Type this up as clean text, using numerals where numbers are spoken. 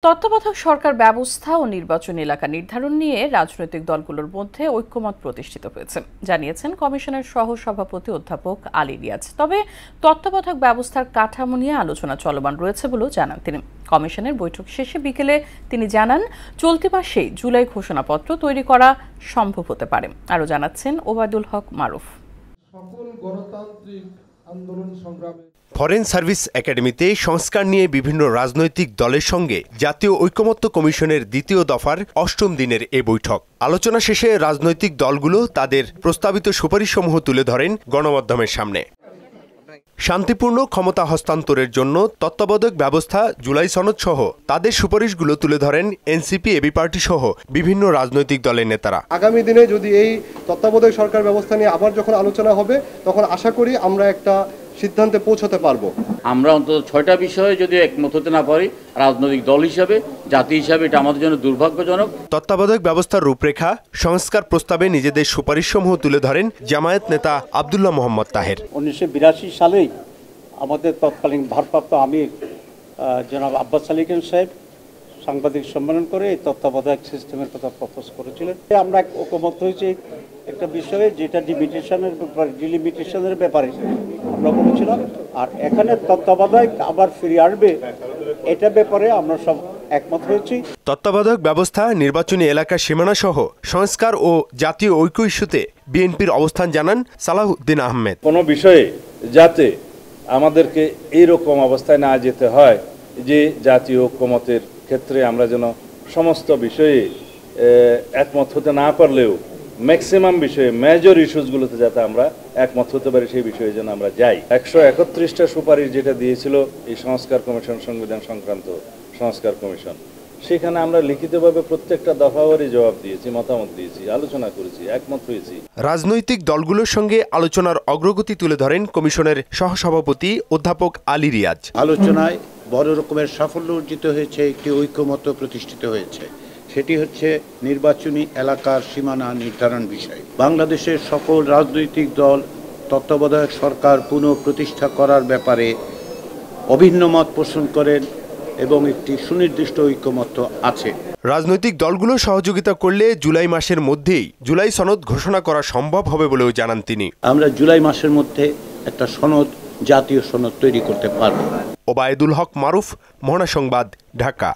তত্ত্বাবধায়ক সরকার ব্যবস্থা ও নির্বাচন এলাকা নির্ধারণ নিয়ে রাজনৈতিক দলগুলোর মধ্যে ঐক্যমত প্রতিষ্ঠিত হয়েছে, জানিয়েছেন কমিশনের সহসভাপতি অধ্যাপক আলী রিয়াজ। তবে তত্ত্বাবধায়ক ব্যবস্থার কাঠামো নিয়ে আলোচনা চলমান রয়েছে বলেও জানান তিনি। কমিশনের বৈঠক শেষে বিকেলে তিনি জানান, চলতি মাসেই জুলাই ঘোষণাপত্র তৈরি করা সম্ভব হতে পারে। আরও জানাচ্ছেন ওবায়দুল হক মারুফ। সকল গণতান্ত্রিক আন্দোলন সংগ্রামে ফরেন সার্ভিস একাডেমিতে সংস্কার নিয়ে বিভিন্ন রাজনৈতিক দলের সঙ্গে জাতীয় ঐকমত্য কমিশনের দ্বিতীয় দফার ৮ম দিনের এ বৈঠক। আলোচনা শেষে রাজনৈতিক দলগুলো তাদের প্রস্তাবিত সুপারিশসমূহ তুলে ধরেন গণমাধ্যমের সামনে। শান্তিপূর্ণ ক্ষমতা হস্তান্তরের জন্য তত্ত্বাবধায়ক ব্যবস্থা, জুলাই সনদ সহ তাদের সুপারিশগুলো তুলে ধরেন এনসিপি, এবি পার্টি সহ বিভিন্ন রাজনৈতিক দলের নেতারা। আগামী দিনে যদি এই তত্ত্বাবধায়ক সরকার ব্যবস্থা নিয়ে আবার যখন আলোচনা হবে, তখন আশা করি আমরা একটা সিদ্ধান্তে পৌঁছাতে পারবো। আমরা অন্তত ৬টা বিষয়ে যদি একমত হতে না পারি, রাজনৈতিক দল হিসাবে, জাতি হিসাবে, এটা আমাদের জন্য দুর্ভাগ্যজনক। তত্ত্বাবধায়ক ব্যবস্থার রূপরেখা, সংস্কার প্রস্তাবে নিজেদের সুপারিশসমূহ তুলে ধরেন জামায়াত নেতা আব্দুল্লাহ মোহাম্মদ তাহের। ১৯৮২ সালেই আমাদের তৎকালীন ভারপ্রাপ্ত আমির জনাব আব্বাস আলী খান সাহেব সাংবাদিক সম্মেলন করে এই তত্ত্বাবধায়ক সিস্টেমের কথা প্রপোজ করেছিলেন। আমরা ঐকমত হয়েছি একটা বিষয়ে, যেটা ডিলিমিটেশনের ব্যাপারে আমরা বলেছিলাম, আর এখানে তত্ত্বাবধায়ক আবার ফিরে আসবে এটা ব্যাপারে আমরা সব একমত হয়েছি। তত্ত্বাবধায়ক ব্যবস্থা, নির্বাচনী এলাকার সীমানা সহ সংস্কার ও জাতীয় ঐক্য ইস্যুতে বিএনপির অবস্থান জানান সালাহউদ্দিন আহমেদ। কোনো বিষয়ে যাতে আমাদেরকে এইরকম অবস্থায় না যেতে হয় যে জাতীয় ঐক্যমতের ক্ষেত্রে আমরা যেন সমস্ত বিষয়ে একমত হতে না পারলেও ম্যাক্সিমাম বিষয়ে, মেজর ইস্যুসগুলোতে যাতে আমরা একমত হতে পারি, সেই বিষয়ে যেন আমরা যাই। ১৩১টা সুপারিশ যেটা দিয়েছিল এই সংস্কার কমিশন, সংবিধান সংক্রান্ত সংস্কার কমিশন, সেখানে আমরা লিখিতভাবে প্রত্যেকটা দফাওয়ারই জবাব দিয়েছি, মতামত দিয়েছি, আলোচনা করেছি, একমত হয়েছি। রাজনৈতিক দলগুলোর সঙ্গে আলোচনার অগ্রগতি তুলে ধরেন কমিশনের সহসভাপতি অধ্যাপক আলী রিয়াজ। আলোচনায় বড় রকমের সাফল্য অর্জিত হয়েছে, একটি ঐক্যমত প্রতিষ্ঠিত হয়েছে, সেটি হচ্ছে নির্বাচনী এলাকার সীমানা নির্ধারণ বিষয়। বাংলাদেশের সকল রাজনৈতিক দল তত্ত্বাবধায়ক সরকার পুনঃ প্রতিষ্ঠা করার ব্যাপারে অভিন্ন মত পোষণ করেন এবং একটি সুনির্দিষ্ট ঐক্যমত আছে। রাজনৈতিক দলগুলো সহযোগিতা করলে জুলাই মাসের মধ্যেই জুলাই সনদ ঘোষণা করা সম্ভব হবে বলেও জানান তিনি। আমরা জুলাই মাসের মধ্যে একটা সনদ, জাতীয় সনদ তৈরি করতে পারব। ওবায়দুল হক মারুফ, মহানা সংবাদ, ঢাকা।